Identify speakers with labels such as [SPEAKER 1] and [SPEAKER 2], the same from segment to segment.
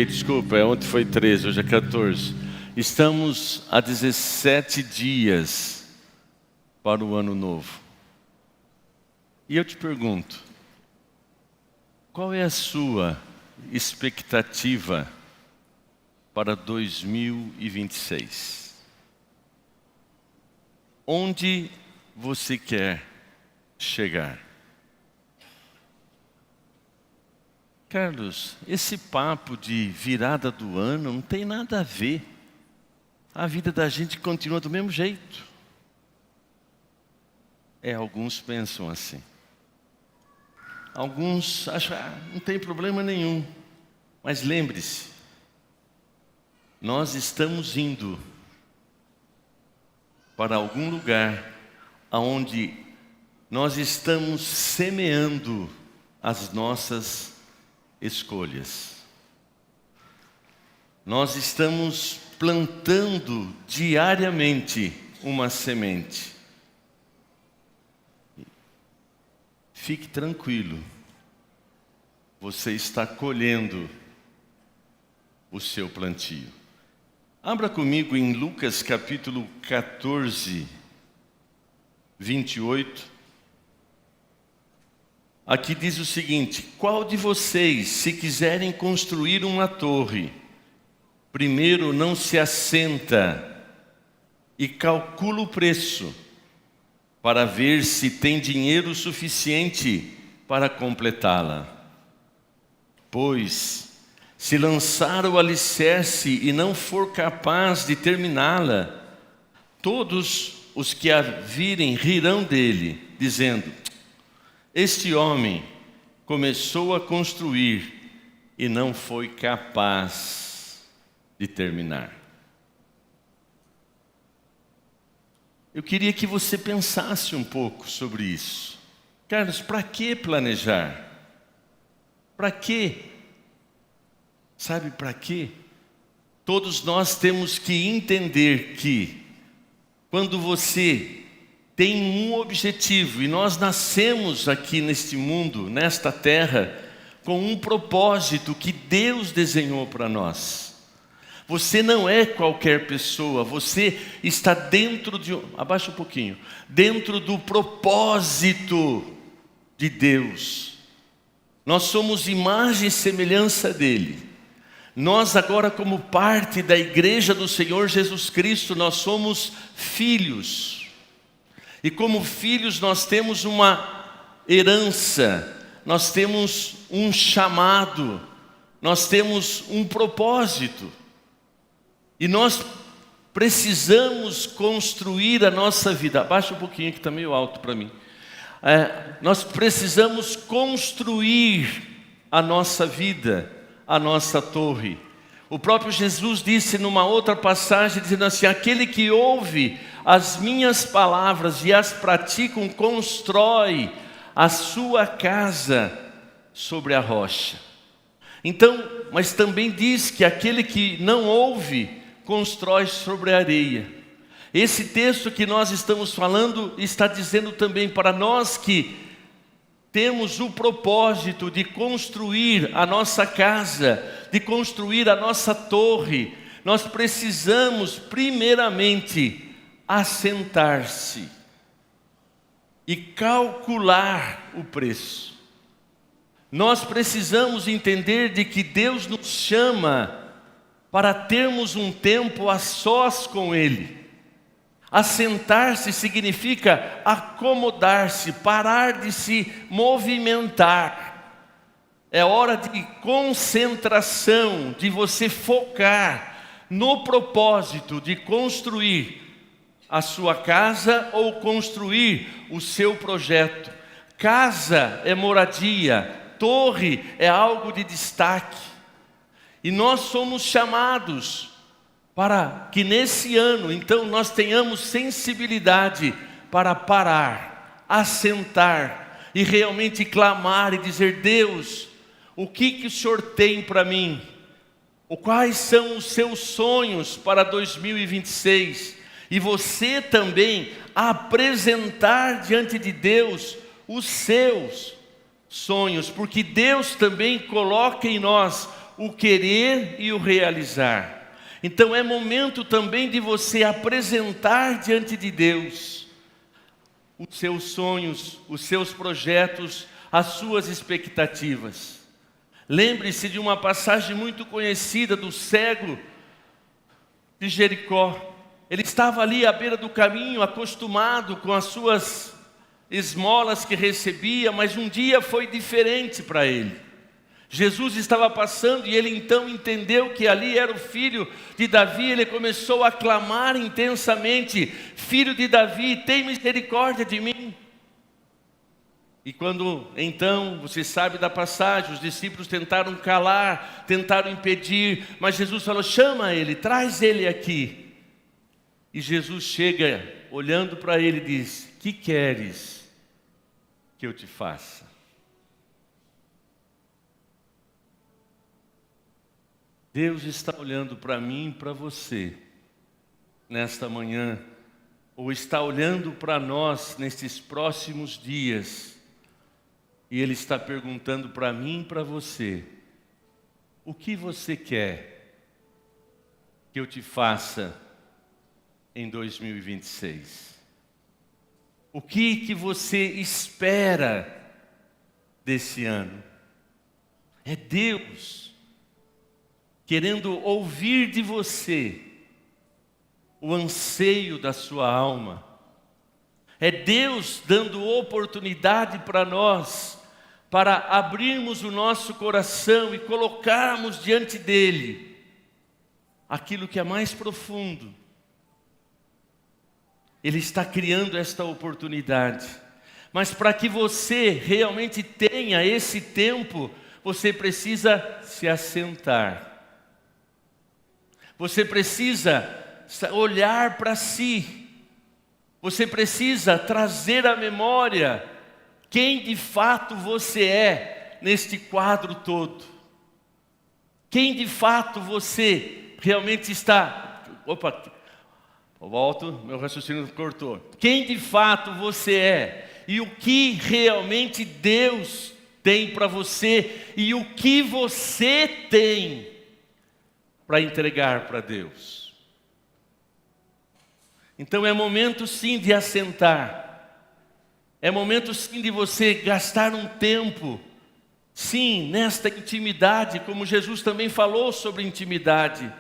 [SPEAKER 1] Desculpa, ontem foi 13, hoje é 14. Estamos a 17 dias para o ano novo. E eu te pergunto, qual é a sua expectativa para 2026? Onde você quer chegar? Carlos, esse papo de virada do ano não tem nada a ver. A vida da gente continua do mesmo jeito. Alguns pensam assim. Alguns acham, não tem problema nenhum. Mas lembre-se, nós estamos indo para algum lugar onde nós estamos semeando as nossas escolhas. Nós estamos plantando diariamente uma semente. Fique tranquilo, você está colhendo o seu plantio. Abra comigo em Lucas capítulo 14, 28. Aqui diz o seguinte: qual de vocês, se quiserem construir uma torre, primeiro não se assenta e calcula o preço, para ver se tem dinheiro suficiente para completá-la? Pois, se lançar o alicerce e não for capaz de terminá-la, todos os que a virem rirão dele, dizendo: este homem começou a construir e não foi capaz de terminar. Eu queria que você pensasse um pouco sobre isso. Carlos, para que planejar? Para quê? Sabe para quê? Todos nós temos que entender que quando você tem um objetivo, e nós nascemos aqui neste mundo, nesta terra, com um propósito que Deus desenhou para nós. Você não é qualquer pessoa, você está dentro abaixa um pouquinho, dentro do propósito de Deus. Nós somos imagem e semelhança dele. Nós agora, como parte da igreja do Senhor Jesus Cristo, nós somos filhos. E como filhos nós temos uma herança, nós temos um chamado, nós temos um propósito. E nós precisamos construir a nossa vida. Abaixa um pouquinho que está meio alto para mim. Nós precisamos construir a nossa vida, a nossa torre. O próprio Jesus disse numa outra passagem, dizendo assim: aquele que ouve as minhas palavras e as praticam, constrói a sua casa sobre a rocha. Então, mas também diz que aquele que não ouve, constrói sobre a areia. Esse texto que nós estamos falando está dizendo também para nós que temos o propósito de construir a nossa casa, de construir a nossa torre. Nós precisamos primeiramente assentar-se e calcular o preço. Nós precisamos entender de que Deus nos chama para termos um tempo a sós com Ele. Assentar-se significa acomodar-se, parar de se movimentar. É hora de concentração, de você focar no propósito de construir a sua casa ou construir o seu projeto. Casa é moradia, torre é algo de destaque. E nós somos chamados para que nesse ano, então, nós tenhamos sensibilidade para parar, assentar e realmente clamar e dizer: Deus, o que o Senhor tem para mim? Quais são os seus sonhos para 2026? E você também apresentar diante de Deus os seus sonhos, porque Deus também coloca em nós o querer e o realizar. Então é momento também de você apresentar diante de Deus os seus sonhos, os seus projetos, as suas expectativas. Lembre-se de uma passagem muito conhecida do cego de Jericó. Ele estava ali à beira do caminho, acostumado com as suas esmolas que recebia, mas um dia foi diferente para ele. Jesus estava passando e ele então entendeu que ali era o filho de Davi. Ele começou a clamar intensamente: filho de Davi, tem misericórdia de mim. E quando então, você sabe da passagem, os discípulos tentaram calar, tentaram impedir, mas Jesus falou: chama ele, traz ele aqui. E Jesus chega, olhando para ele, e diz: que queres que eu te faça? Deus está olhando para mim e para você nesta manhã, ou está olhando para nós nestes próximos dias, e Ele está perguntando para mim e para você: o que você quer que eu te faça em 2026? O que você espera desse ano? É Deus querendo ouvir de você o anseio da sua alma. É Deus dando oportunidade para nós, para abrirmos o nosso coração e colocarmos diante dEle aquilo que é mais profundo. Ele está criando esta oportunidade. Mas para que você realmente tenha esse tempo, você precisa se assentar. Você precisa olhar para si. Você precisa trazer à memória quem de fato você é neste quadro todo. Quem de fato você realmente está... Opa, volto, meu raciocínio cortou. Quem de fato você é e o que realmente Deus tem para você e o que você tem para entregar para Deus. Então é momento sim de assentar. É momento sim de você gastar um tempo, sim, nesta intimidade, como Jesus também falou sobre intimidade.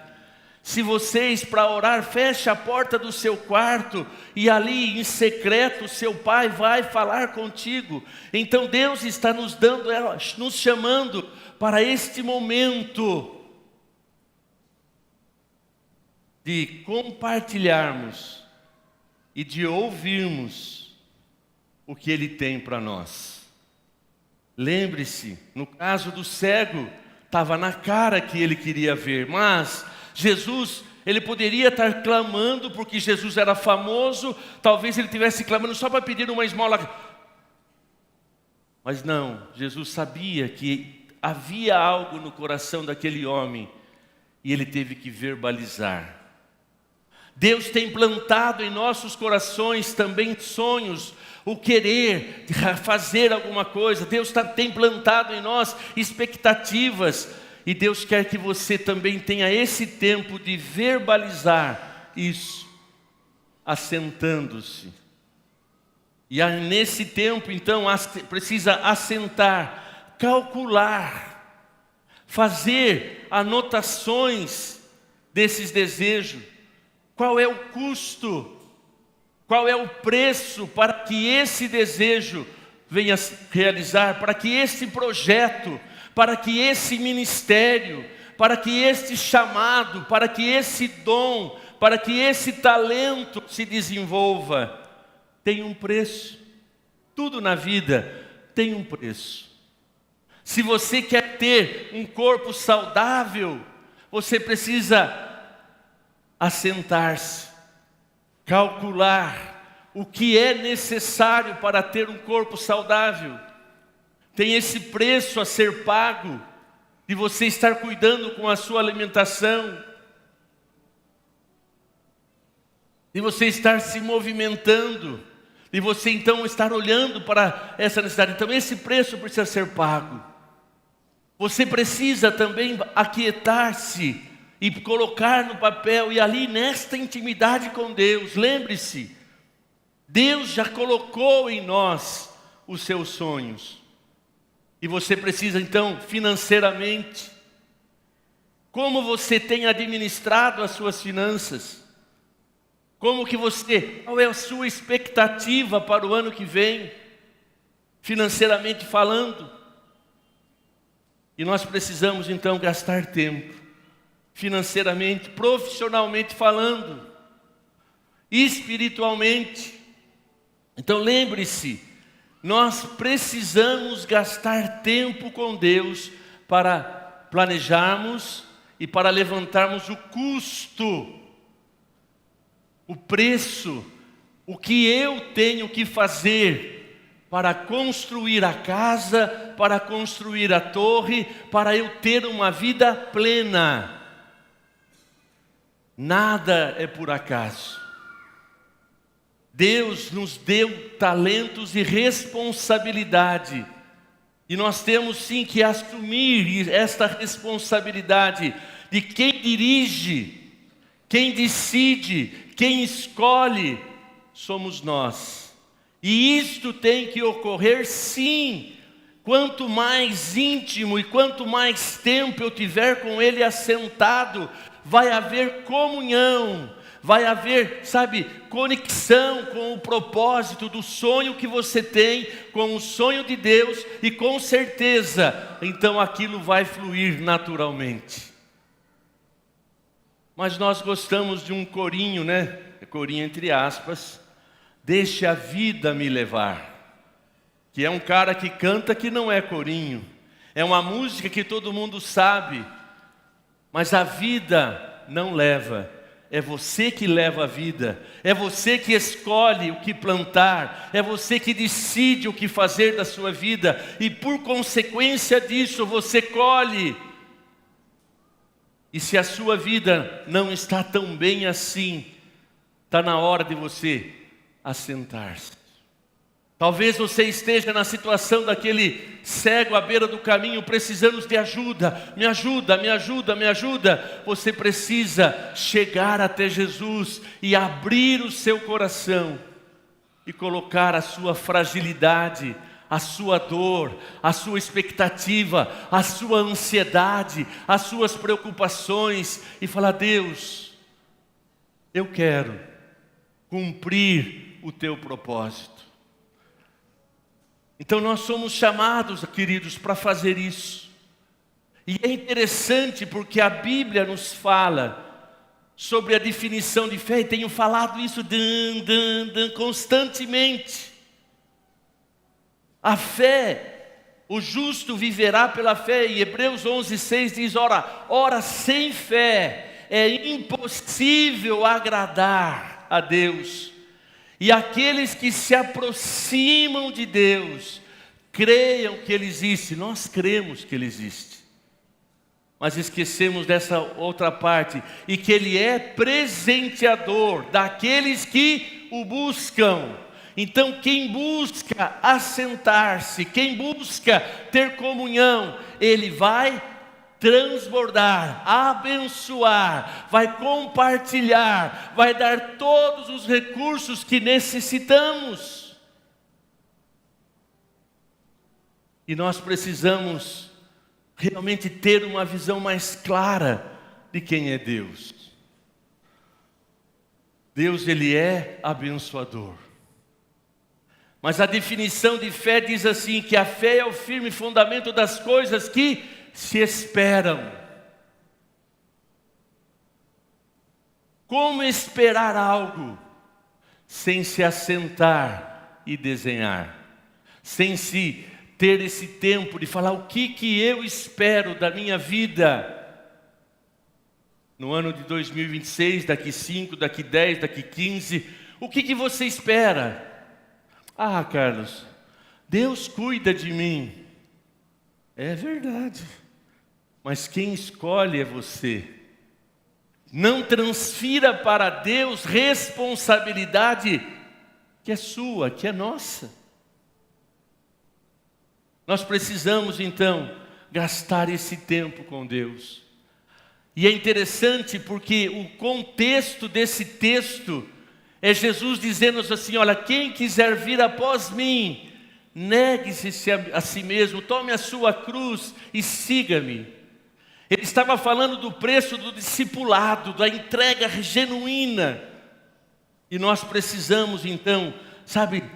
[SPEAKER 1] Se vocês, para orar, fechem a porta do seu quarto e ali em secreto seu Pai vai falar contigo. Então Deus está nos dando, nos chamando para este momento de compartilharmos e de ouvirmos o que Ele tem para nós. Lembre-se, no caso do cego, estava na cara que ele queria ver, mas Jesus, ele poderia estar clamando porque Jesus era famoso, talvez ele estivesse clamando só para pedir uma esmola. Mas não, Jesus sabia que havia algo no coração daquele homem e ele teve que verbalizar. Deus tem plantado em nossos corações também sonhos, o querer fazer alguma coisa. Deus tem plantado em nós expectativas. E Deus quer que você também tenha esse tempo de verbalizar isso, assentando-se. E nesse tempo, então, precisa assentar, calcular, fazer anotações desses desejos. Qual é o custo? Qual é o preço para que esse desejo venha se realizar? Para que esse projeto, para que esse ministério, para que este chamado, para que esse dom, para que esse talento se desenvolva? Tem um preço. Tudo na vida tem um preço. Se você quer ter um corpo saudável, você precisa assentar-se, calcular o que é necessário para ter um corpo saudável. Tem esse preço a ser pago, de você estar cuidando com a sua alimentação, de você estar se movimentando, de você então estar olhando para essa necessidade. Então esse preço precisa ser pago. Você precisa também aquietar-se e colocar no papel, e ali nesta intimidade com Deus, lembre-se, Deus já colocou em nós os seus sonhos. E você precisa então, financeiramente, como você tem administrado as suas finanças? Qual é a sua expectativa para o ano que vem, financeiramente falando? E nós precisamos então gastar tempo, financeiramente, profissionalmente falando, espiritualmente. Então lembre-se, nós precisamos gastar tempo com Deus para planejarmos e para levantarmos o custo, o preço, o que eu tenho que fazer para construir a casa, para construir a torre, para eu ter uma vida plena. Nada é por acaso. Deus nos deu talentos e responsabilidade. E nós temos sim que assumir esta responsabilidade de quem dirige, quem decide, quem escolhe, somos nós. E isto tem que ocorrer sim. Quanto mais íntimo e quanto mais tempo eu tiver com Ele assentado, vai haver comunhão, vai haver, conexão com o propósito do sonho que você tem, com o sonho de Deus, e com certeza, então aquilo vai fluir naturalmente. Mas nós gostamos de um corinho, né? Corinho entre aspas. Deixe a vida me levar, que é um cara que canta que não é corinho, é uma música que todo mundo sabe, mas a vida não leva, é você que leva a vida, é você que escolhe o que plantar, é você que decide o que fazer da sua vida, e por consequência disso você colhe. E se a sua vida não está tão bem assim, está na hora de você assentar-se. Talvez você esteja na situação daquele cego à beira do caminho, precisando de ajuda. Me ajuda, me ajuda, me ajuda. Você precisa chegar até Jesus e abrir o seu coração e colocar a sua fragilidade, a sua dor, a sua expectativa, a sua ansiedade, as suas preocupações e falar: Deus, eu quero cumprir o teu propósito. Então nós somos chamados, queridos, para fazer isso. E é interessante porque a Bíblia nos fala sobre a definição de fé, e tenho falado isso constantemente. A fé, o justo viverá pela fé, e Hebreus 11:6 diz: ora, sem fé é impossível agradar a Deus. E aqueles que se aproximam de Deus, creiam que Ele existe. Nós cremos que Ele existe, mas esquecemos dessa outra parte, e que Ele é presenteador daqueles que o buscam. Então quem busca assentar-se, quem busca ter comunhão, ele vai transbordar, abençoar, vai compartilhar, vai dar todos os recursos que necessitamos. E nós precisamos realmente ter uma visão mais clara de quem é Deus. Deus, Ele é abençoador. Mas a definição de fé diz assim, que a fé é o firme fundamento das coisas que se esperam. Como esperar algo sem se assentar e desenhar? Sem se ter esse tempo de falar o que eu espero da minha vida no ano de 2026, daqui 5, daqui 10, daqui 15. O que você espera? Ah, Carlos, Deus cuida de mim. É verdade, mas quem escolhe é você. Não transfira para Deus responsabilidade que é sua, que é nossa. Nós precisamos então gastar esse tempo com Deus. E é interessante porque o contexto desse texto é Jesus dizendo assim: olha, quem quiser vir após mim, negue-se a si mesmo, tome a sua cruz e siga-me. Ele estava falando do preço do discipulado, da entrega genuína. E nós precisamos então,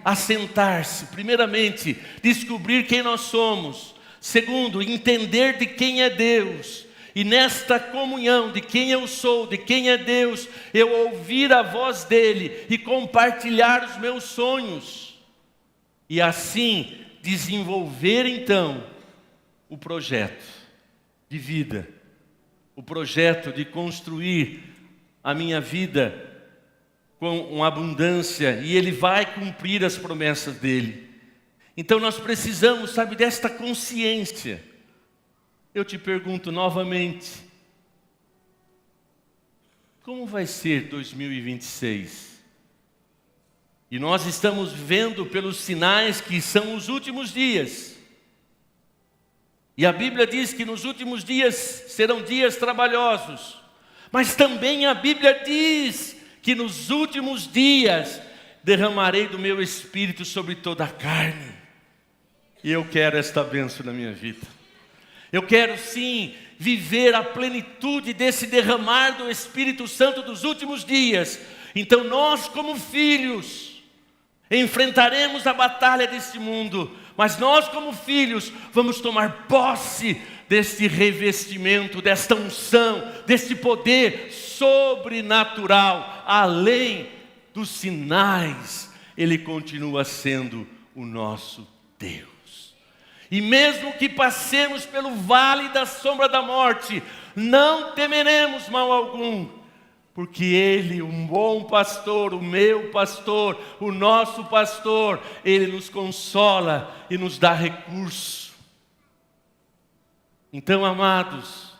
[SPEAKER 1] assentar-se. Primeiramente, descobrir quem nós somos. Segundo, entender de quem é Deus. E nesta comunhão de quem eu sou, de quem é Deus, eu ouvir a voz dEle e compartilhar os meus sonhos. E assim desenvolver então o projeto de vida, o projeto de construir a minha vida com uma abundância, e Ele vai cumprir as promessas dEle. Então nós precisamos, desta consciência. Eu te pergunto novamente, como vai ser 2026? E nós estamos vendo pelos sinais que são os últimos dias. E a Bíblia diz que nos últimos dias serão dias trabalhosos. Mas também a Bíblia diz que nos últimos dias derramarei do meu Espírito sobre toda a carne. E eu quero esta bênção na minha vida. Eu quero sim viver a plenitude desse derramar do Espírito Santo dos últimos dias. Então nós, como filhos, enfrentaremos a batalha deste mundo, mas nós, como filhos, vamos tomar posse deste revestimento, desta unção, deste poder sobrenatural, além dos sinais. Ele continua sendo o nosso Deus. E mesmo que passemos pelo vale da sombra da morte, não temeremos mal algum, porque Ele, um bom pastor, o meu pastor, o nosso pastor, Ele nos consola e nos dá recurso. Então, amados,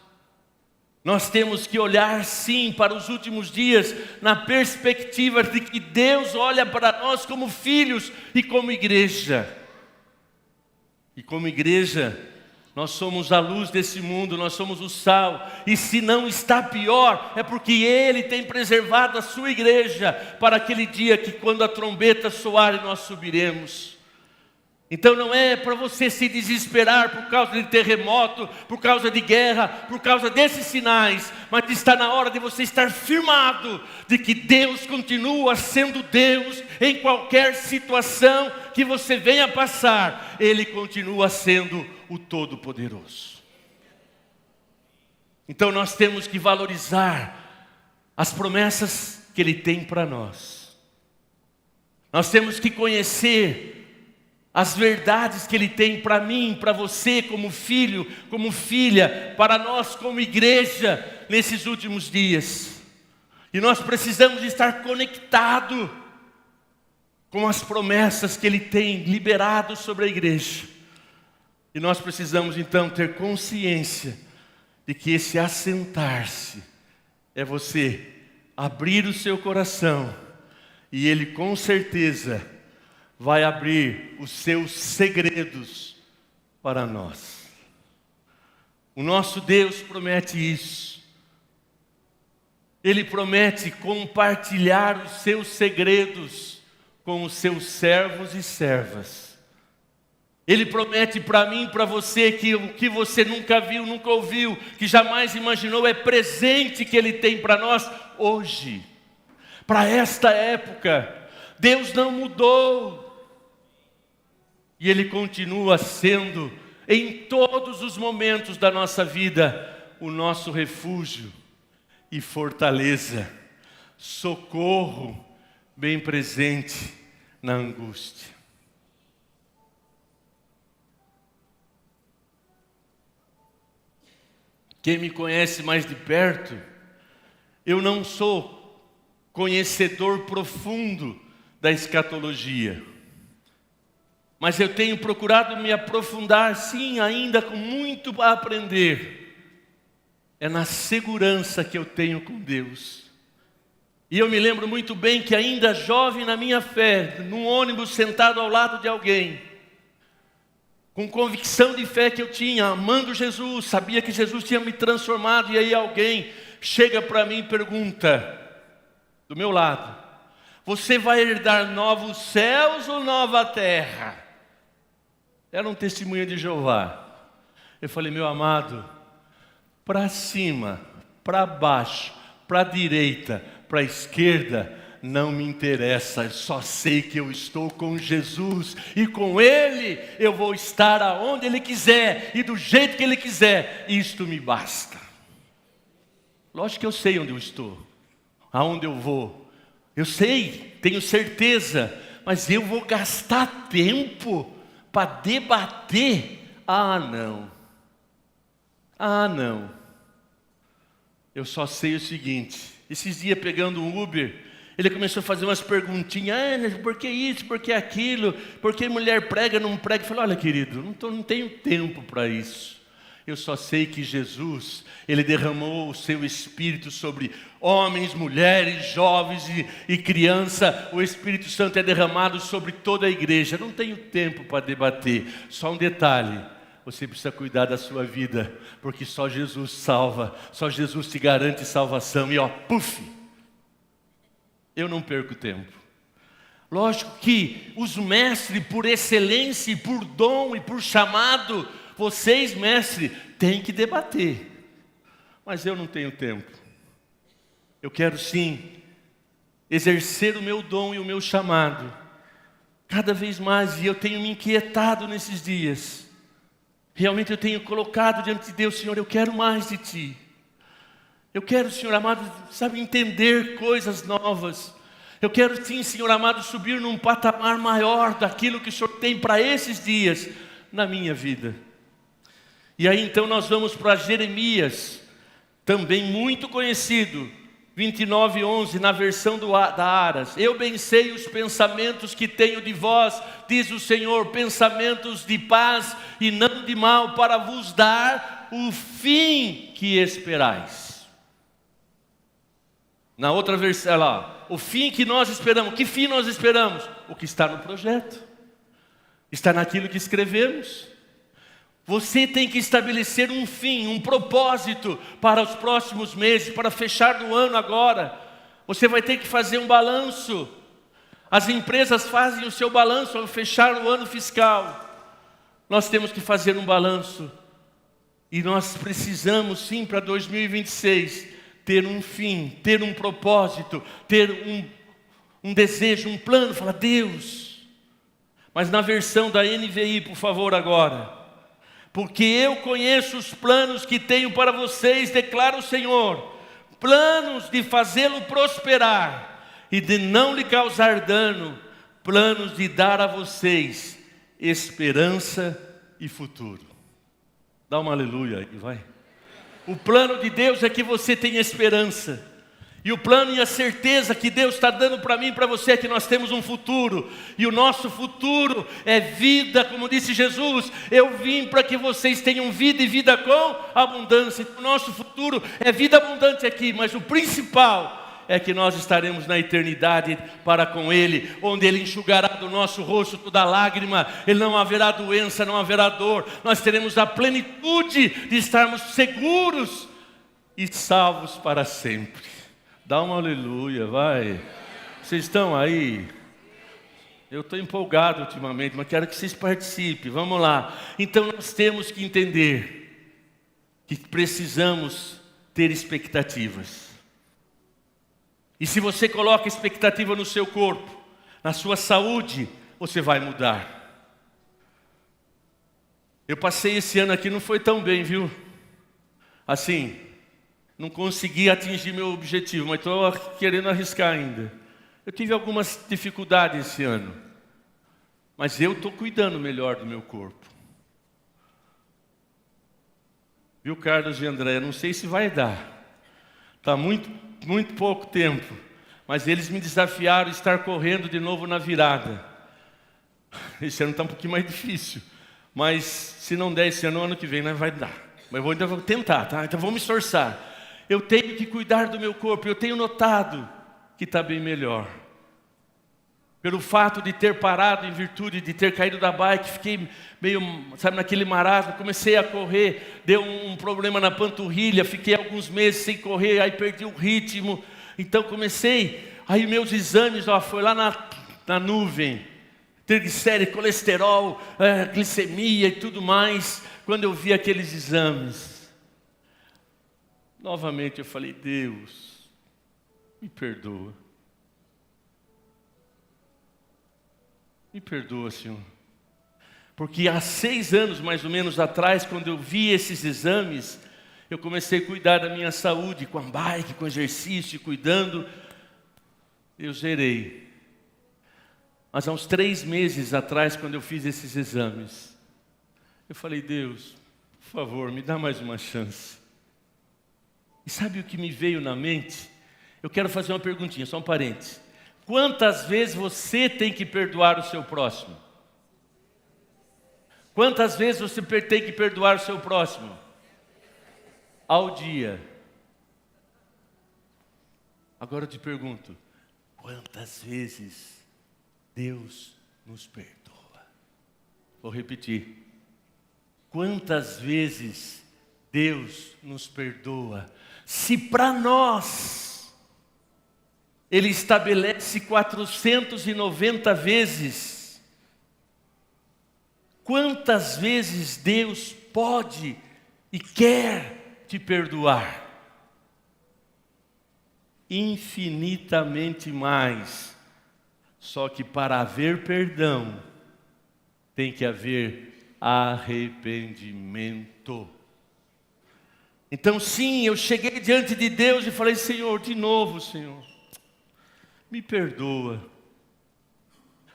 [SPEAKER 1] nós temos que olhar sim para os últimos dias, na perspectiva de que Deus olha para nós como filhos e como igreja. E como igreja, nós somos a luz desse mundo, nós somos o sal. E se não está pior, é porque Ele tem preservado a sua igreja para aquele dia que, quando a trombeta soar, nós subiremos. Então não é para você se desesperar por causa de terremoto, por causa de guerra, por causa desses sinais, mas está na hora de você estar firmado de que Deus continua sendo Deus em qualquer situação que você venha passar. Ele continua sendo o Todo-Poderoso. Então nós temos que valorizar as promessas que Ele tem para nós. Nós temos que conhecer as verdades que Ele tem para mim, para você como filho, como filha, para nós como igreja nesses últimos dias. E nós precisamos estar conectados com as promessas que Ele tem liberado sobre a igreja. E nós precisamos então ter consciência de que esse assentar-se é você abrir o seu coração, e Ele com certeza vai abrir os seus segredos para nós. O nosso Deus promete isso. Ele promete compartilhar os seus segredos com os seus servos e servas. Ele promete para mim e para você que o que você nunca viu, nunca ouviu, que jamais imaginou, é presente que Ele tem para nós hoje, para esta época. Deus não mudou. E Ele continua sendo, em todos os momentos da nossa vida, o nosso refúgio e fortaleza, socorro bem presente na angústia. Quem me conhece mais de perto, eu não sou conhecedor profundo da escatologia. Mas eu tenho procurado me aprofundar, sim, ainda com muito a aprender. É na segurança que eu tenho com Deus. E eu me lembro muito bem que ainda jovem na minha fé, num ônibus sentado ao lado de alguém, com convicção de fé que eu tinha, amando Jesus, sabia que Jesus tinha me transformado, e aí alguém chega para mim e pergunta, do meu lado, você vai herdar novos céus ou nova terra? Era um testemunho de Jeová. Eu falei, meu amado, para cima, para baixo, para a direita, para a esquerda, não me interessa, eu só sei que eu estou com Jesus, e com Ele eu vou estar aonde Ele quiser, e do jeito que Ele quiser, isto me basta. Lógico que eu sei onde eu estou, aonde eu vou, eu sei, tenho certeza, mas eu vou gastar tempo para debater? Ah, não. Eu só sei o seguinte, esses dias pegando um Uber, ele começou a fazer umas perguntinhas, por que isso, por que aquilo, por que mulher prega, não prega? Eu falei, olha querido, não tenho tempo para isso. Eu só sei que Jesus, Ele derramou o seu Espírito sobre homens, mulheres, jovens e criança. O Espírito Santo é derramado sobre toda a igreja. Não tenho tempo para debater. Só um detalhe, você precisa cuidar da sua vida, porque só Jesus salva, só Jesus te garante salvação. E eu não perco tempo. Lógico que os mestres, por excelência, e por dom e por chamado, vocês, mestre, têm que debater. Mas eu não tenho tempo. Eu quero sim exercer o meu dom e o meu chamado cada vez mais, e eu tenho me inquietado nesses dias. Realmente eu tenho colocado diante de Deus, Senhor, eu quero mais de Ti. Eu quero, Senhor amado, sabe, entender coisas novas. Eu quero sim, Senhor amado, subir num patamar maior daquilo que o Senhor tem para esses dias na minha vida. E aí então nós vamos para Jeremias, também muito conhecido, 29:11, na versão da Aras. Eu bem sei os pensamentos que tenho de vós, diz o Senhor, pensamentos de paz e não de mal, para vos dar o fim que esperais. Na outra versão, lá, o fim que nós esperamos. Que fim nós esperamos? O que está no projeto, está naquilo que escrevemos. Você tem que estabelecer um fim, um propósito para os próximos meses, para fechar do ano agora. Você vai ter que fazer um balanço. As empresas fazem o seu balanço ao fechar o ano fiscal. Nós temos que fazer um balanço. E nós precisamos sim para 2026 ter um fim, ter um propósito, ter um desejo, um plano. Fala, Deus. Mas na versão da NVI, por favor, agora. Porque eu conheço os planos que tenho para vocês, declara o Senhor, planos de fazê-lo prosperar e de não lhe causar dano, planos de dar a vocês esperança e futuro. Dá uma aleluia aí, vai. O plano de Deus é que você tenha esperança. E o plano e a certeza que Deus está dando para mim e para você é que nós temos um futuro. E o nosso futuro é vida, como disse Jesus. Eu vim para que vocês tenham vida e vida com abundância. O nosso futuro é vida abundante aqui, mas o principal é que nós estaremos na eternidade para com Ele, onde Ele enxugará do nosso rosto toda lágrima. Ele não haverá doença, não haverá dor. Nós teremos a plenitude de estarmos seguros e salvos para sempre. Dá uma aleluia, vai. Vocês estão aí? Eu estou empolgado ultimamente, mas quero que vocês participem. Vamos lá. Então nós temos que entender que precisamos ter expectativas. E se você coloca expectativa no seu corpo, na sua saúde, você vai mudar. Eu passei esse ano aqui, não foi tão bem, viu? Assim, não consegui atingir meu objetivo, mas estou querendo arriscar ainda. Eu tive algumas dificuldades esse ano, mas eu estou cuidando melhor do meu corpo. Viu, Carlos e André? Não sei se vai dar. Está muito pouco tempo, mas eles me desafiaram a estar correndo de novo na virada. Esse ano está um pouquinho mais difícil, mas se não der esse ano, ano que vem, né, vai dar. Mas ainda vou tentar, tá? Então vamos me esforçar. Eu tenho que cuidar do meu corpo. Eu tenho notado que está bem melhor. Pelo fato de ter parado, em virtude de ter caído da bike, fiquei meio, sabe, naquele marasmo, comecei a correr, deu um problema na panturrilha, fiquei alguns meses sem correr, aí perdi o ritmo. Então aí meus exames, foi lá na nuvem, triglicérides, colesterol, glicemia e tudo mais. Quando eu vi aqueles exames, novamente eu falei: Deus, me perdoa. Me perdoa, Senhor. Porque há 6 anos, mais ou menos, atrás, quando eu vi esses exames, eu comecei a cuidar da minha saúde, com a bike, com exercício, cuidando. Eu zerei. Mas há uns 3 meses atrás, quando eu fiz esses exames, eu falei: Deus, por favor, me dá mais uma chance. E sabe o que me veio na mente? Eu quero fazer uma perguntinha, só um parênteses. Quantas vezes você tem que perdoar o seu próximo? Quantas vezes você tem que perdoar o seu próximo? Ao dia. Agora eu te pergunto, quantas vezes Deus nos perdoa? Vou repetir. Quantas vezes Deus nos perdoa? Se para nós Ele estabelece 490 vezes, quantas vezes Deus pode e quer te perdoar? Infinitamente mais. Só que para haver perdão, tem que haver arrependimento. Então sim, eu cheguei diante de Deus e falei: Senhor, de novo, Senhor, me perdoa.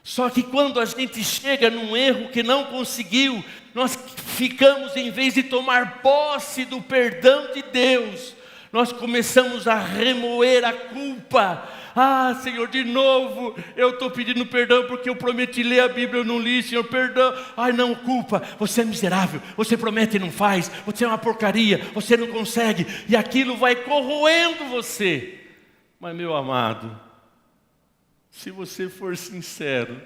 [SPEAKER 1] Só que quando a gente chega num erro que não conseguiu, nós ficamos, em vez de tomar posse do perdão de Deus, nós começamos a remoer a culpa. Ah, Senhor, de novo, eu estou pedindo perdão porque eu prometi ler a Bíblia, eu não li, Senhor, perdão. Ai, não, culpa, você é miserável, você promete e não faz, você é uma porcaria, você não consegue, e aquilo vai corroendo você. Mas, meu amado, se você for sincero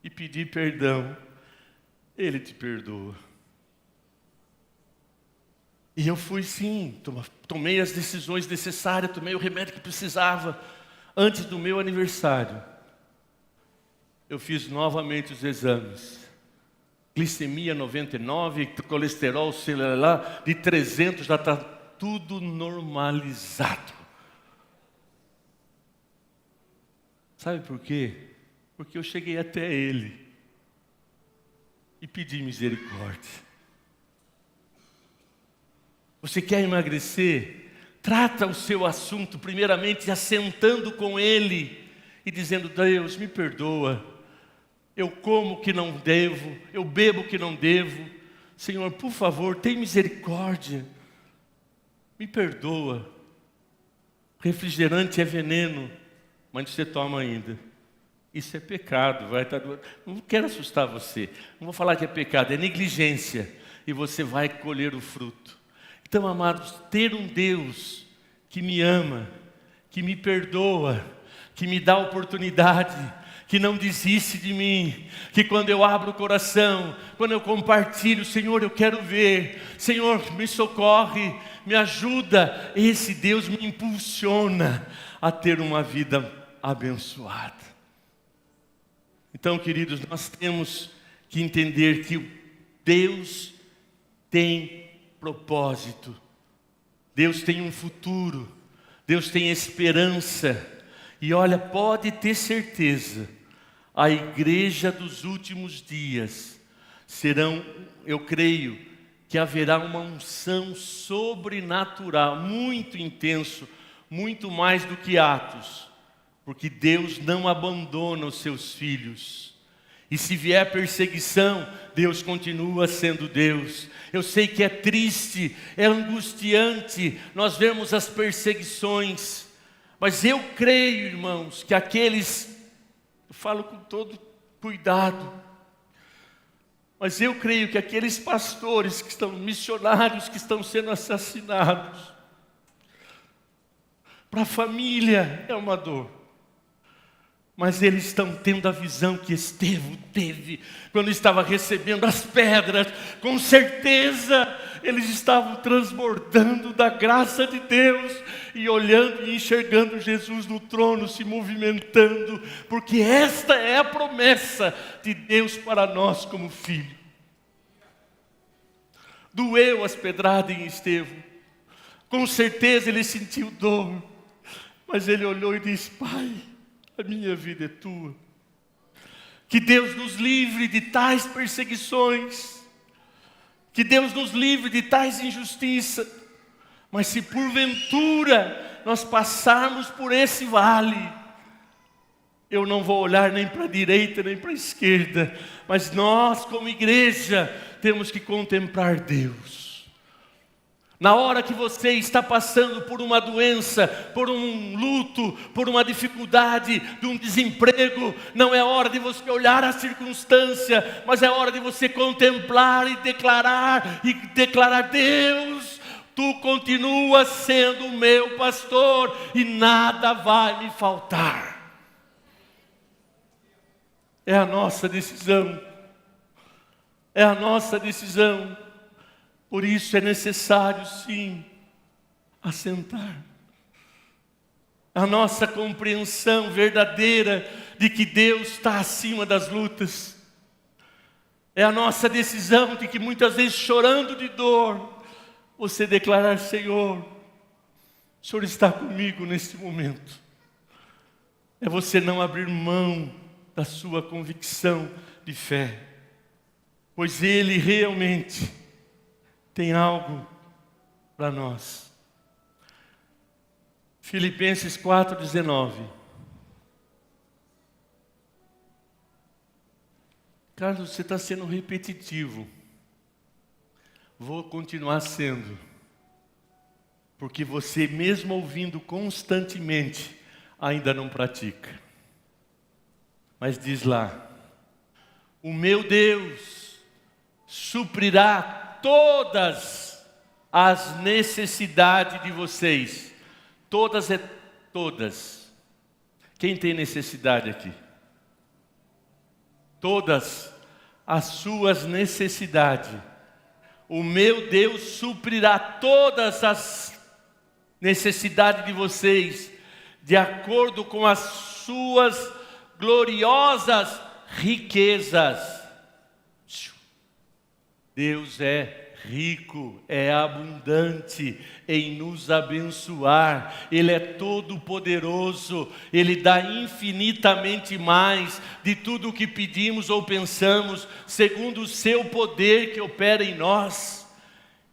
[SPEAKER 1] e pedir perdão, Ele te perdoa. E eu fui sim, tomei as decisões necessárias, tomei o remédio que precisava. Antes do meu aniversário, eu fiz novamente os exames. Glicemia 99, colesterol, sei lá, de 300, já está tudo normalizado. Sabe por quê? Porque eu cheguei até Ele e pedi misericórdia. Você quer emagrecer? Trata o seu assunto primeiramente assentando com Ele e dizendo: Deus, me perdoa. Eu como o que não devo, eu bebo o que não devo. Senhor, por favor, tem misericórdia. Me perdoa. Refrigerante é veneno, mas você toma ainda. Isso é pecado. Não quero assustar você. Não vou falar que é pecado, é negligência. E você vai colher o fruto. Então, amados, ter um Deus que me ama, que me perdoa, que me dá oportunidade, que não desiste de mim, que quando eu abro o coração, quando eu compartilho, Senhor, eu quero ver, Senhor, me socorre, me ajuda, esse Deus me impulsiona a ter uma vida abençoada. Então, queridos, nós temos que entender que Deus tem propósito, Deus tem um futuro, Deus tem esperança. E olha, pode ter certeza, a igreja dos últimos dias eu creio que haverá uma unção sobrenatural, muito intenso, muito mais do que Atos, porque Deus não abandona os seus filhos. E se vier perseguição, Deus continua sendo Deus. Eu sei que é triste, é angustiante nós vemos as perseguições, mas eu creio, irmãos, que eu falo com todo cuidado, mas eu creio que aqueles pastores missionários que estão sendo assassinados, para a família é uma dor, Mas eles estão tendo a visão que Estevão teve quando estava recebendo as pedras. Com certeza, eles estavam transbordando da graça de Deus e olhando e enxergando Jesus no trono, se movimentando, porque esta é a promessa de Deus para nós como filho. Doeu as pedradas em Estevão. Com certeza ele sentiu dor, mas ele olhou e disse: Pai, a minha vida é tua. Que Deus nos livre de tais perseguições. Que Deus nos livre de tais injustiças. Mas se porventura nós passarmos por esse vale, eu não vou olhar nem para a direita nem para a esquerda, mas nós como igreja temos que contemplar Deus. Na hora que você está passando por uma doença, por um luto, por uma dificuldade, de um desemprego, não é hora de você olhar a circunstância, mas é hora de você contemplar e declarar Deus, tu continuas sendo o meu pastor e nada vai me faltar. É a nossa decisão. É a nossa decisão. Por isso é necessário, sim, assentar. A nossa compreensão verdadeira de que Deus está acima das lutas. É a nossa decisão de que muitas vezes, chorando de dor, você declarar: Senhor, o Senhor está comigo neste momento. É você não abrir mão da sua convicção de fé, pois Ele realmente tem algo para nós. Filipenses 4,19. Carlos, você está sendo repetitivo. Vou continuar sendo. Porque você, mesmo ouvindo constantemente, ainda não pratica. Mas diz lá: o meu Deus suprirá todas as necessidades de vocês. Todas é todas. Quem tem necessidade aqui? Todas as suas necessidades. O meu Deus suprirá todas as necessidades de vocês, de acordo com as suas gloriosas riquezas. Deus é rico, é abundante em nos abençoar. Ele é todo poderoso, Ele dá infinitamente mais de tudo o que pedimos ou pensamos, segundo o seu poder que opera em nós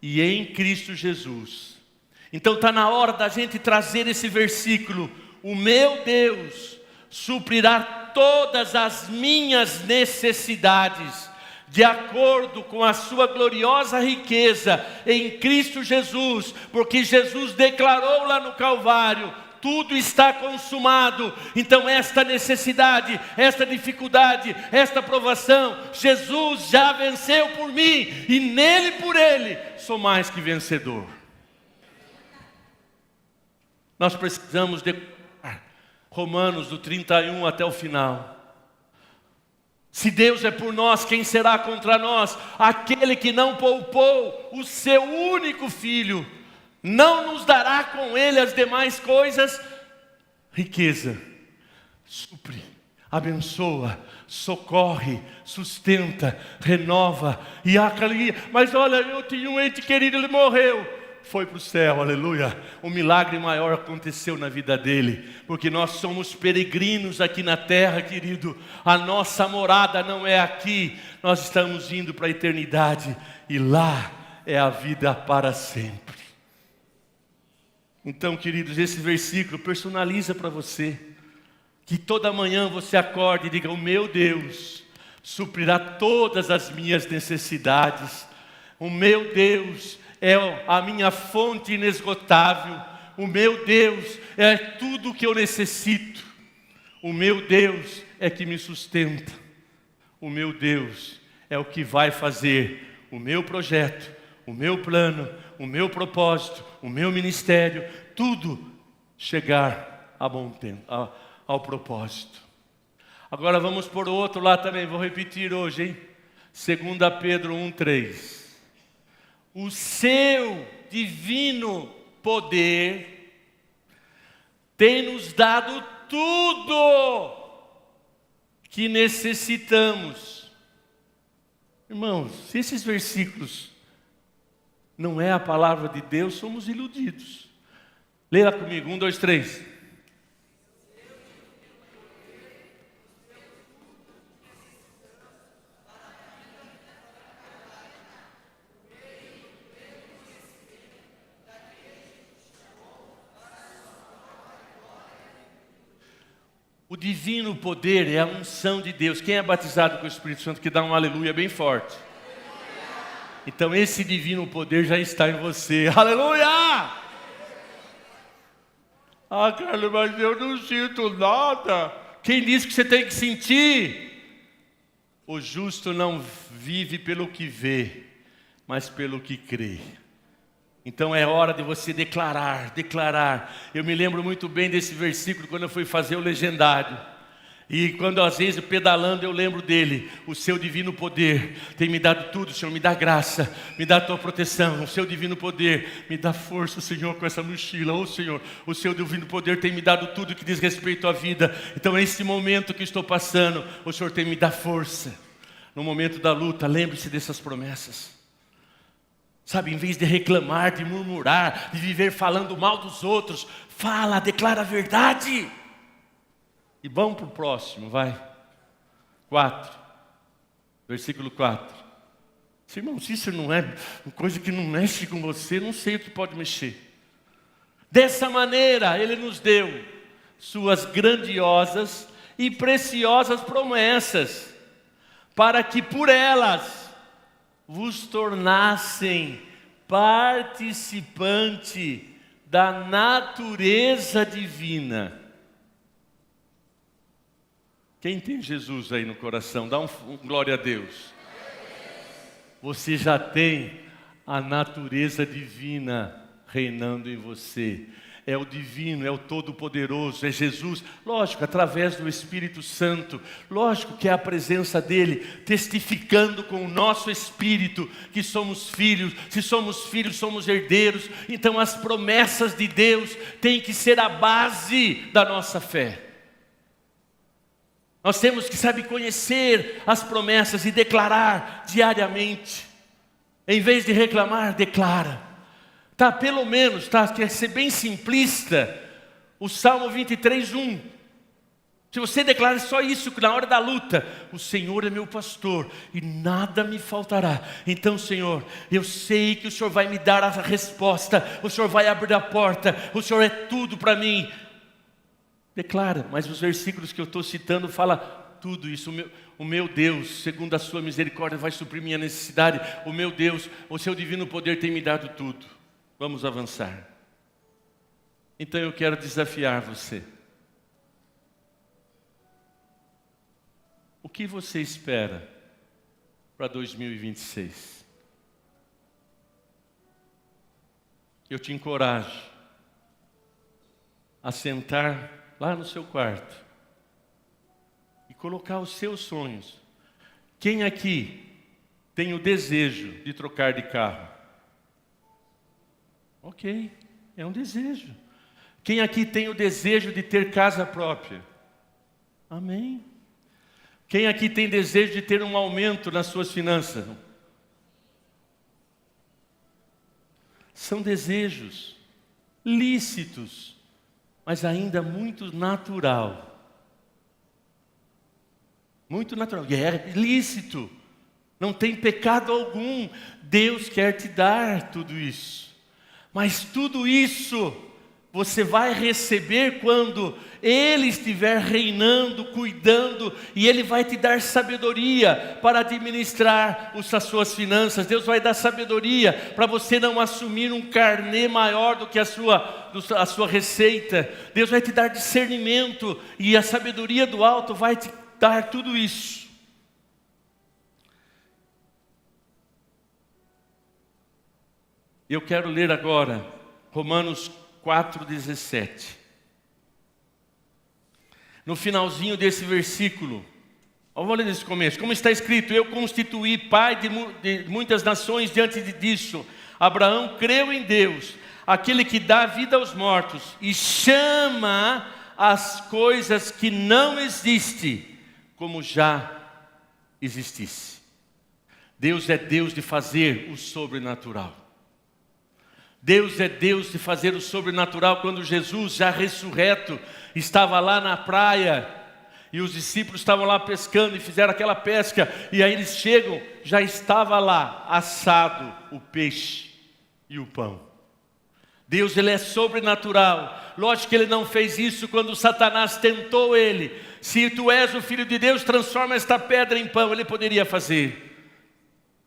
[SPEAKER 1] e em Cristo Jesus. Então está na hora da gente trazer esse versículo: o meu Deus suprirá todas as minhas necessidades, de acordo com a sua gloriosa riqueza em Cristo Jesus, porque Jesus declarou lá no Calvário: tudo está consumado. Então esta necessidade, esta dificuldade, esta provação, Jesus já venceu por mim, e nele, por Ele, sou mais que vencedor. Nós precisamos declarar Romanos do 31 até o final. Se Deus é por nós, quem será contra nós? Aquele que não poupou o seu único filho, não nos dará com ele as demais coisas? Riqueza, supre, abençoa, socorre, sustenta, renova e acolhe. Mas olha, eu tinha um ente querido, ele morreu. Foi para o céu, aleluia. Um milagre maior aconteceu na vida dele, porque nós somos peregrinos aqui na terra, querido. A nossa morada não é aqui, nós estamos indo para a eternidade, e lá é a vida para sempre. Então, queridos, esse versículo personaliza para você, que toda manhã você acorde e diga: o meu Deus suprirá todas as minhas necessidades. O meu Deus é a minha fonte inesgotável. O meu Deus é tudo o que eu necessito. O meu Deus é que me sustenta. O meu Deus é o que vai fazer o meu projeto, o meu plano, o meu propósito, o meu ministério, tudo chegar a bom tempo, ao propósito. Agora vamos por outro lá também, vou repetir hoje, hein? 2 Pedro 1:3. O seu divino poder tem nos dado tudo que necessitamos. Irmãos, se esses versículos não é a palavra de Deus, somos iludidos. Leia comigo, 1, 2, 3. O divino poder é a unção de Deus. Quem é batizado com o Espírito Santo que dá um aleluia bem forte? Então esse divino poder já está em você. Aleluia! Ah, Carlos, mas eu não sinto nada. Quem disse que você tem que sentir? O justo não vive pelo que vê, mas pelo que crê. Então é hora de você declarar. Eu me lembro muito bem desse versículo quando eu fui fazer o legendário. E quando às vezes pedalando eu lembro dele. O seu divino poder tem me dado tudo, Senhor, me dá graça, me dá a tua proteção. O seu divino poder me dá força, Senhor, com essa mochila. Oh Senhor, o seu divino poder tem me dado tudo que diz respeito à vida. Então nesse momento que estou passando, o Senhor tem me dado força. No momento da luta, lembre-se dessas promessas. Sabe, em vez de reclamar, de murmurar, de viver falando mal dos outros, fala, declara a verdade. E vamos para o próximo, vai. 4, versículo 4. Irmão, se isso não é uma coisa que não mexe com você, não sei o que pode mexer. Dessa maneira, Ele nos deu suas grandiosas e preciosas promessas, para que por elas vos tornassem participante da natureza divina. Quem tem Jesus aí no coração? Dá um glória a Deus. Você já tem a natureza divina reinando em você. É o divino, é o todo-poderoso, é Jesus. Lógico, através do Espírito Santo. Lógico que é a presença dele testificando com o nosso espírito que somos filhos. Se somos filhos, somos herdeiros. Então as promessas de Deus têm que ser a base da nossa fé. Nós temos que saber conhecer as promessas e declarar diariamente. Em vez de reclamar, declara. Tá, pelo menos, tá, quer ser bem simplista, o Salmo 23:1. Se você declara só isso na hora da luta, o Senhor é meu pastor e nada me faltará. Então, Senhor, eu sei que o Senhor vai me dar a resposta, o Senhor vai abrir a porta, o Senhor é tudo para mim. Declara, mas os versículos que eu estou citando falam tudo isso. O meu Deus, segundo a sua misericórdia, vai suprir minha necessidade. O meu Deus, o seu divino poder tem me dado tudo. Vamos avançar. Então eu quero desafiar você. O que você espera para 2026? Eu te encorajo a sentar lá no seu quarto e colocar os seus sonhos. Quem aqui tem o desejo de trocar de carro? Ok, é um desejo. Quem aqui tem o desejo de ter casa própria? Amém. Quem aqui tem desejo de ter um aumento nas suas finanças? São desejos lícitos, mas ainda muito natural. Muito natural, e é lícito. Não tem pecado algum. Deus quer te dar tudo isso. Mas tudo isso você vai receber quando Ele estiver reinando, cuidando, e Ele vai te dar sabedoria para administrar as suas finanças. Deus vai dar sabedoria para você não assumir um carnê maior do que a sua receita. Deus vai te dar discernimento, e a sabedoria do alto vai te dar tudo isso. Eu quero ler agora Romanos 4:17. no finalzinho desse versículo. Eu vou ler nesse começo. Como está escrito: eu constituí pai de muitas nações diante disso. Abraão creu em Deus, aquele que dá vida aos mortos e chama as coisas que não existem como já existisse. Deus é Deus de fazer o sobrenatural. Deus é Deus de fazer o sobrenatural. Quando Jesus, já ressurreto, estava lá na praia, e os discípulos estavam lá pescando e fizeram aquela pesca, e aí eles chegam, já estava lá assado o peixe e o pão. Deus, Ele é sobrenatural. Lógico que Ele não fez isso quando Satanás tentou Ele. Se tu és o Filho de Deus, transforma esta pedra em pão. Ele poderia fazer.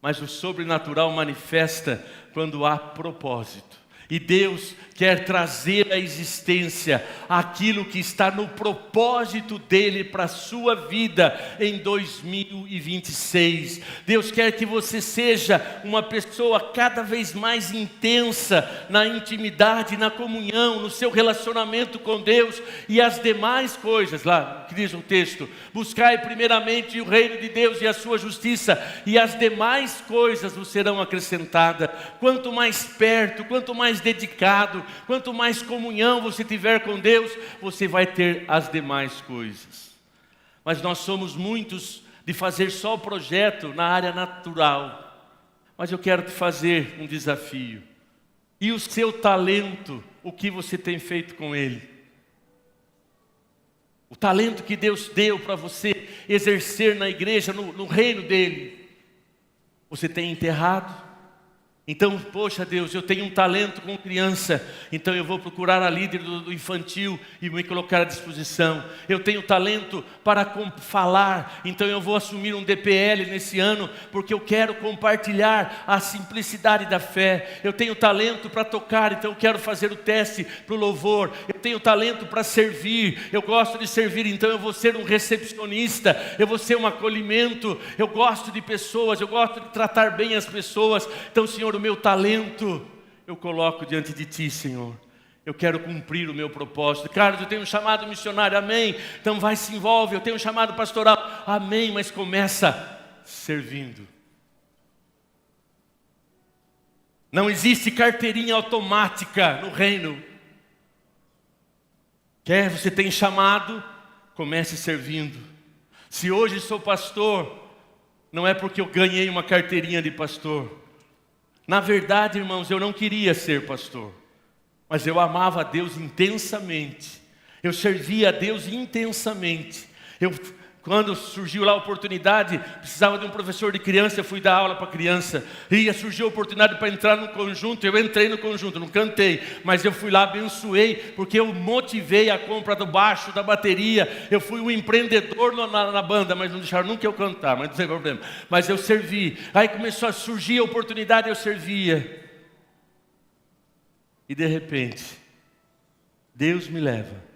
[SPEAKER 1] Mas o sobrenatural manifesta quando há propósito. E Deus quer trazer à existência aquilo que está no propósito dEle para a sua vida em 2026. Deus quer que você seja uma pessoa cada vez mais intensa na intimidade, na comunhão, no seu relacionamento com Deus. E as demais coisas, lá que diz o texto: buscai primeiramente o reino de Deus e a sua justiça, e as demais coisas vos serão acrescentadas. Quanto mais perto, quanto mais dedicado, quanto mais comunhão você tiver com Deus, você vai ter as demais coisas. Mas nós somos muitos de fazer só o projeto na área natural. Mas eu quero te fazer um desafio. E o seu talento, o que você tem feito com ele? O talento que Deus deu para você exercer na igreja, no reino dele, você tem enterrado? Então, poxa Deus, eu tenho um talento com criança, então eu vou procurar a líder do infantil e me colocar à disposição. Eu tenho talento para falar, então eu vou assumir um DPL nesse ano, porque eu quero compartilhar a simplicidade da fé. Eu tenho talento para tocar, então eu quero fazer o teste para o louvor. Eu tenho talento para servir, eu gosto de servir, então eu vou ser um recepcionista, eu vou ser um acolhimento. Eu gosto de pessoas, eu gosto de tratar bem as pessoas. Então, Senhor, o meu talento eu coloco diante de Ti, Senhor. Eu quero cumprir o meu propósito. Carlos, eu tenho um chamado missionário, amém. Então vai, se envolve. Eu tenho um chamado pastoral, amém. Mas começa servindo. Não existe carteirinha automática no reino. Quer você tem chamado, comece servindo. Se hoje sou pastor, não é porque eu ganhei uma carteirinha de pastor. Na verdade, irmãos, eu não queria ser pastor, mas eu amava a Deus intensamente. Eu servia a Deus intensamente. Quando surgiu lá a oportunidade, precisava de um professor de criança, eu fui dar aula para criança. E surgiu a oportunidade para entrar no conjunto, eu entrei no conjunto, não cantei, mas eu fui lá, abençoei, porque eu motivei a compra do baixo, da bateria. Eu fui um empreendedor na banda, mas não deixaram nunca eu cantar, mas não tem problema. Mas eu servi. Aí começou a surgir a oportunidade, eu servia. E de repente, Deus me leva.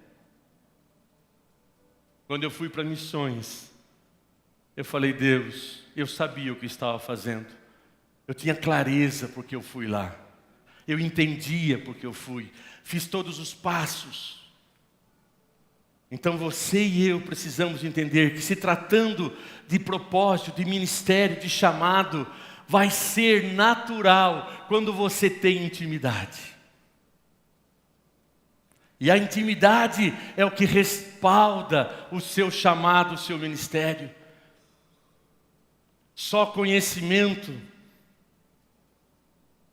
[SPEAKER 1] Quando eu fui para missões, eu falei: Deus, eu sabia o que estava fazendo. Eu tinha clareza porque eu fui lá. Eu entendia porque eu fui. Fiz todos os passos. Então você e eu precisamos entender que, se tratando de propósito, de ministério, de chamado, vai ser natural quando você tem intimidade. E a intimidade é o que respalda o seu chamado, o seu ministério. Só conhecimento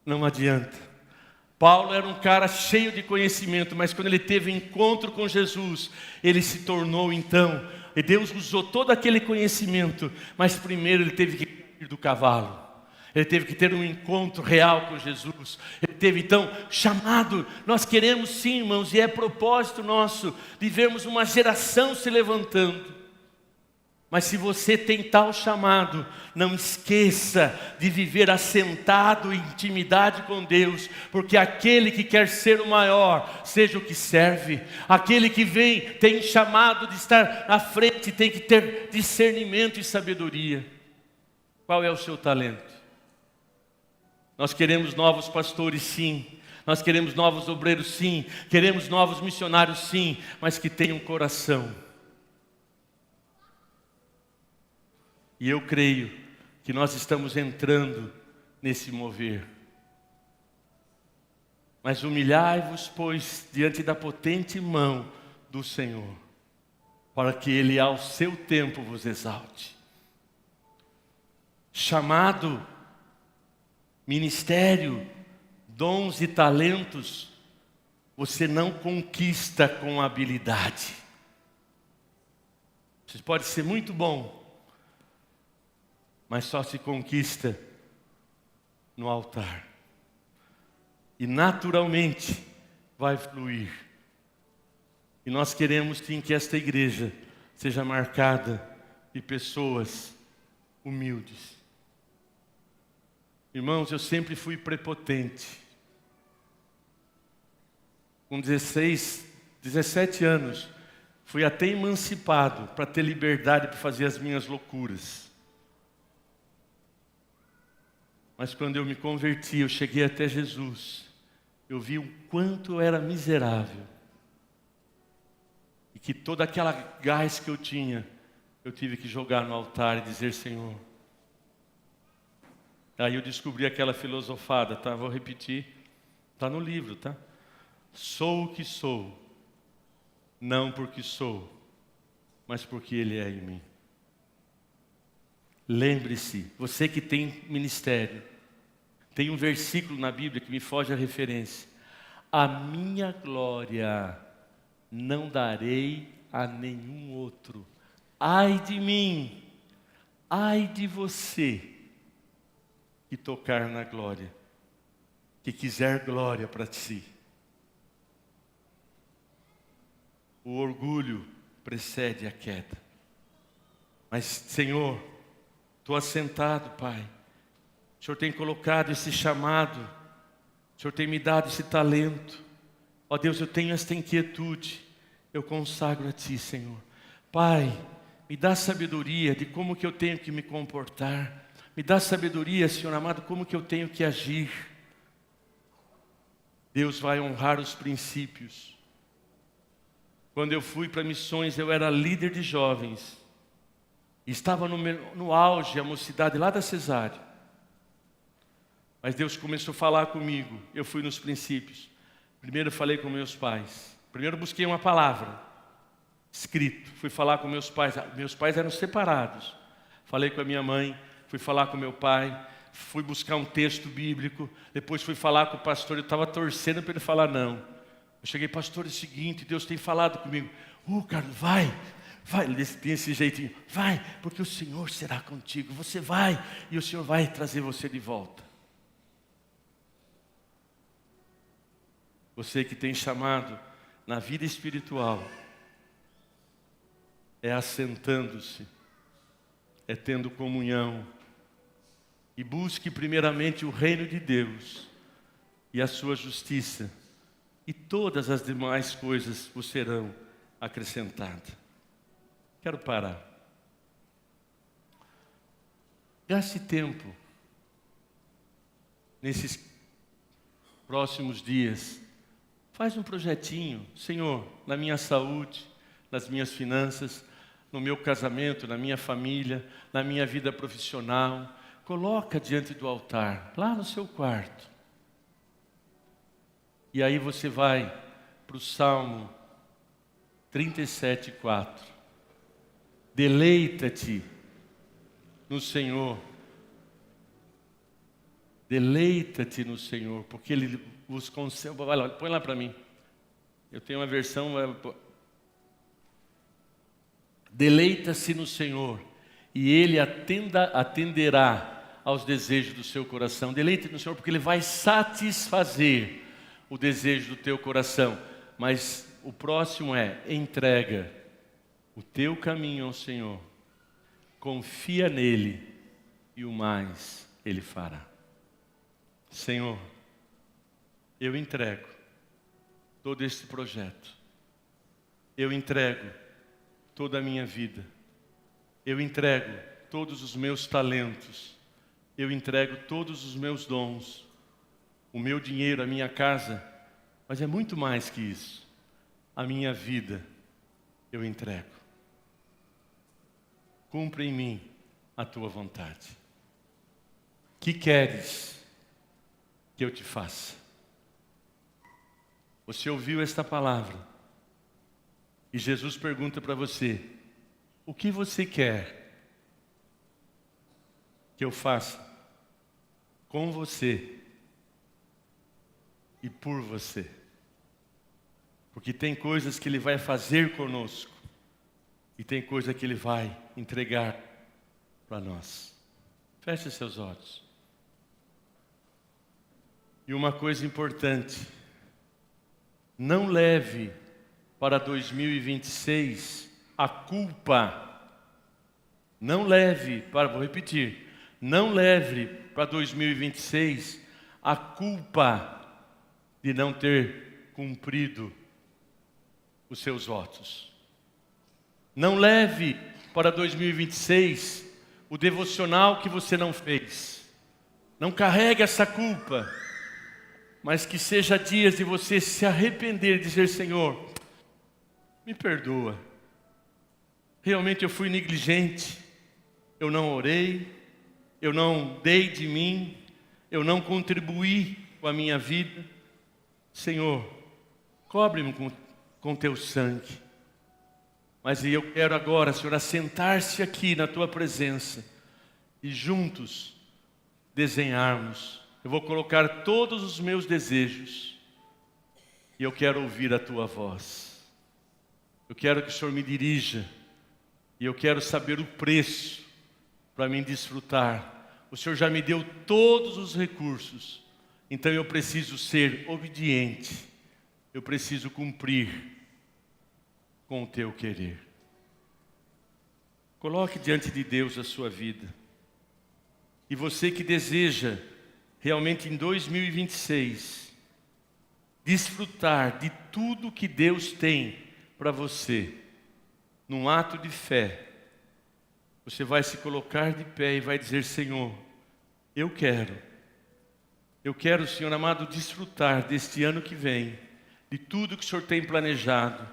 [SPEAKER 1] não adianta. Paulo era um cara cheio de conhecimento, mas quando ele teve encontro com Jesus, ele se tornou então, e Deus usou todo aquele conhecimento, mas primeiro ele teve que ir do cavalo. Ele teve que ter um encontro real com Jesus. Ele teve então chamado. Nós queremos sim, irmãos, e é propósito nosso de vermos uma geração se levantando. Mas se você tem tal chamado, não esqueça de viver assentado em intimidade com Deus, porque aquele que quer ser o maior, seja o que serve. Aquele que vem, tem chamado de estar à frente, tem que ter discernimento e sabedoria. Qual é o seu talento? Nós queremos novos pastores, sim. Nós queremos novos obreiros, sim. Queremos novos missionários, sim. Mas que tenham coração. E eu creio que nós estamos entrando nesse mover. Mas humilhai-vos, pois, diante da potente mão do Senhor, para que Ele ao seu tempo vos exalte. Chamado, ministério, dons e talentos, você não conquista com habilidade. Você pode ser muito bom, mas só se conquista no altar. E naturalmente vai fluir. E nós queremos sim que esta igreja seja marcada de pessoas humildes. Irmãos, eu sempre fui prepotente. Com 17 anos, fui até emancipado para ter liberdade para fazer as minhas loucuras. Mas quando eu me converti, eu cheguei até Jesus, eu vi o quanto eu era miserável. E que toda aquela gás que eu tinha, eu tive que jogar no altar e dizer: Senhor. Aí eu descobri aquela filosofada, tá? Vou repetir, está no livro, tá? Sou o que sou, não porque sou, mas porque Ele é em mim. Lembre-se, você que tem ministério, tem um versículo na Bíblia que me foge a referência. A minha glória não darei a nenhum outro. Ai de mim, ai de você, que tocar na glória, que quiser glória para si. O orgulho precede a queda. Mas, Senhor, estou assentado, Pai. O Senhor tem colocado esse chamado. O Senhor tem me dado esse talento. Ó Deus, eu tenho esta inquietude. Eu consagro a Ti, Senhor. Pai, me dá sabedoria de como que eu tenho que me comportar. Me dá sabedoria, Senhor amado, como que eu tenho que agir. Deus vai honrar os princípios. Quando eu fui para missões, eu era líder de jovens. Estava no auge, a mocidade lá da Cesárea. Mas Deus começou a falar comigo. Eu fui nos princípios. Primeiro eu falei com meus pais. Primeiro busquei uma palavra, escrito. Fui falar com meus pais. Meus pais eram separados. Falei com a minha mãe. Fui falar com meu pai. Fui buscar um texto bíblico. Depois fui falar com o pastor. Eu estava torcendo para ele falar não. Eu cheguei: pastor, é o seguinte, Deus tem falado comigo. Carlos, vai. Ele tem esse jeitinho. Vai, porque o Senhor será contigo. Você vai e o Senhor vai trazer você de volta. Você que tem chamado na vida espiritual, é assentando-se, é tendo comunhão. E busque primeiramente o reino de Deus e a sua justiça, e todas as demais coisas vos serão acrescentadas. Quero parar. Gaste tempo nesses próximos dias. Faz um projetinho, Senhor, na minha saúde, nas minhas finanças, no meu casamento, na minha família, na minha vida profissional. Coloca diante do altar, lá no seu quarto. E aí você vai para o Salmo 37:4. Deleita-te no Senhor. Deleita-te no Senhor, porque Ele vos concede. Olha, põe lá para mim. Eu tenho uma versão. Deleita-se no Senhor, e Ele atenderá aos desejos do seu coração. Deleita-te no Senhor, porque Ele vai satisfazer o desejo do teu coração. Mas o próximo é: entrega o teu caminho ao Senhor, confia nele, e o mais Ele fará. Senhor, eu entrego todo este projeto. Eu entrego toda a minha vida. Eu entrego todos os meus talentos. Eu entrego todos os meus dons. O meu dinheiro, a minha casa. Mas é muito mais que isso. A minha vida, eu entrego. Cumpra em mim a tua vontade. Que queres que eu te faça? Você ouviu esta palavra e Jesus pergunta para você: o que você quer que eu faça com você e por você? Porque tem coisas que Ele vai fazer conosco e tem coisa que Ele vai entregar para nós. Feche seus olhos. E uma coisa importante: não leve para 2026 a culpa. Não leve para, vou repetir, não leve para 2026 a culpa de não ter cumprido os seus votos. Não leve para 2026 o devocional que você não fez. Não carregue essa culpa, mas que seja dias de você se arrepender e dizer: Senhor, me perdoa. Realmente eu fui negligente, eu não orei, eu não dei de mim, eu não contribuí com a minha vida. Senhor, cobre-me com teu sangue. Mas eu quero agora, Senhor, assentar-se aqui na tua presença e juntos desenharmos. Eu vou colocar todos os meus desejos e eu quero ouvir a tua voz. Eu quero que o Senhor me dirija e eu quero saber o preço para mim desfrutar. O Senhor já me deu todos os recursos, então eu preciso ser obediente, eu preciso cumprir com o teu querer. Coloque diante de Deus a sua vida. E você que deseja realmente em 2026 desfrutar de tudo que Deus tem para você, num ato de fé, você vai se colocar de pé e vai dizer: Senhor, eu quero, Senhor amado, desfrutar deste ano que vem, de tudo que o Senhor tem planejado.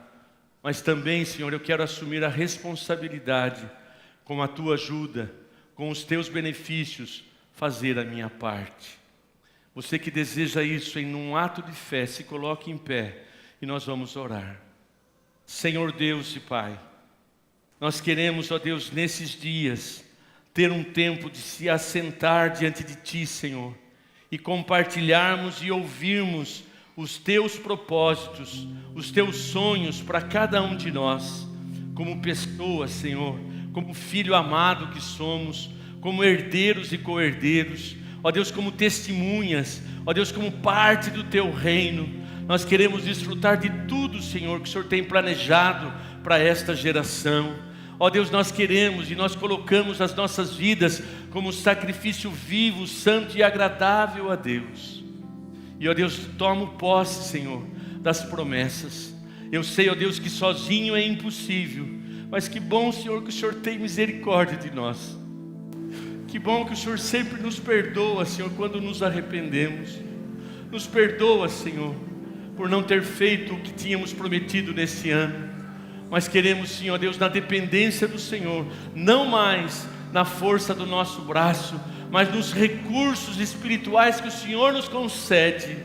[SPEAKER 1] Mas também, Senhor, eu quero assumir a responsabilidade, com a tua ajuda, com os teus benefícios, fazer a minha parte. Você que deseja isso em um ato de fé, se coloque em pé e nós vamos orar. Senhor Deus e Pai, nós queremos, ó Deus, nesses dias, ter um tempo de se assentar diante de Ti, Senhor, e compartilharmos e ouvirmos os Teus propósitos, os Teus sonhos para cada um de nós, como pessoas, Senhor, como filho amado que somos, como herdeiros e co-herdeiros, ó Deus, como testemunhas, ó Deus, como parte do Teu reino. Nós queremos desfrutar de tudo, Senhor, que o Senhor tem planejado para esta geração. Ó Deus, nós queremos e nós colocamos as nossas vidas como sacrifício vivo, santo e agradável a Deus. E, ó Deus, tomo posse, Senhor, das promessas. Eu sei, ó Deus, que sozinho é impossível, mas que bom, Senhor, que o Senhor tem misericórdia de nós. Que bom que o Senhor sempre nos perdoa, Senhor, quando nos arrependemos. Nos perdoa, Senhor, por não ter feito o que tínhamos prometido nesse ano. Mas queremos, Senhor Deus, na dependência do Senhor, não mais na força do nosso braço, mas nos recursos espirituais que o Senhor nos concede.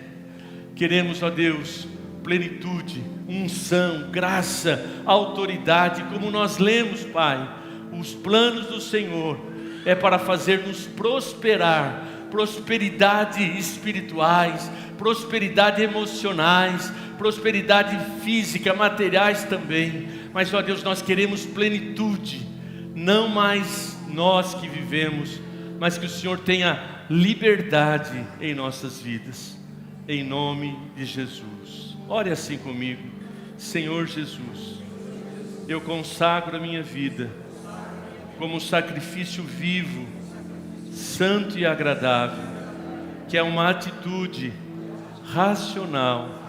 [SPEAKER 1] Queremos, ó Deus, plenitude, unção, graça, autoridade, como nós lemos, Pai. Os planos do Senhor é para fazer-nos prosperar, prosperidade espirituais, prosperidade emocionais, prosperidade física, materiais também. Mas, ó Deus, nós queremos plenitude, não mais nós que vivemos, mas que o Senhor tenha liberdade em nossas vidas, em nome de Jesus. Ore assim comigo. Senhor Jesus, eu consagro a minha vida como um sacrifício vivo, santo e agradável, que é uma atitude racional.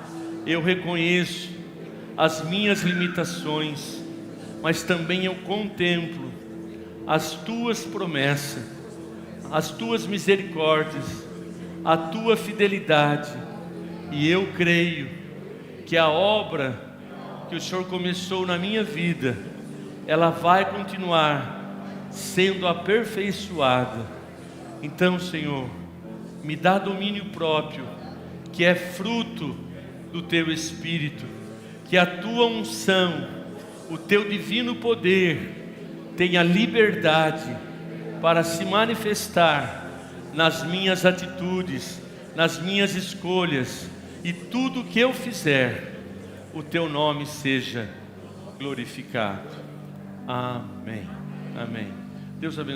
[SPEAKER 1] Eu reconheço as minhas limitações, mas também eu contemplo as Tuas promessas, as Tuas misericórdias, a Tua fidelidade, e eu creio que a obra que o Senhor começou na minha vida, ela vai continuar sendo aperfeiçoada. Então, Senhor, me dá domínio próprio, que é fruto do Teu Espírito, que a Tua unção, o Teu divino poder, tenha liberdade para se manifestar nas minhas atitudes, nas minhas escolhas, e tudo que eu fizer, o Teu nome seja glorificado. Amém. Amém. Deus abençoe.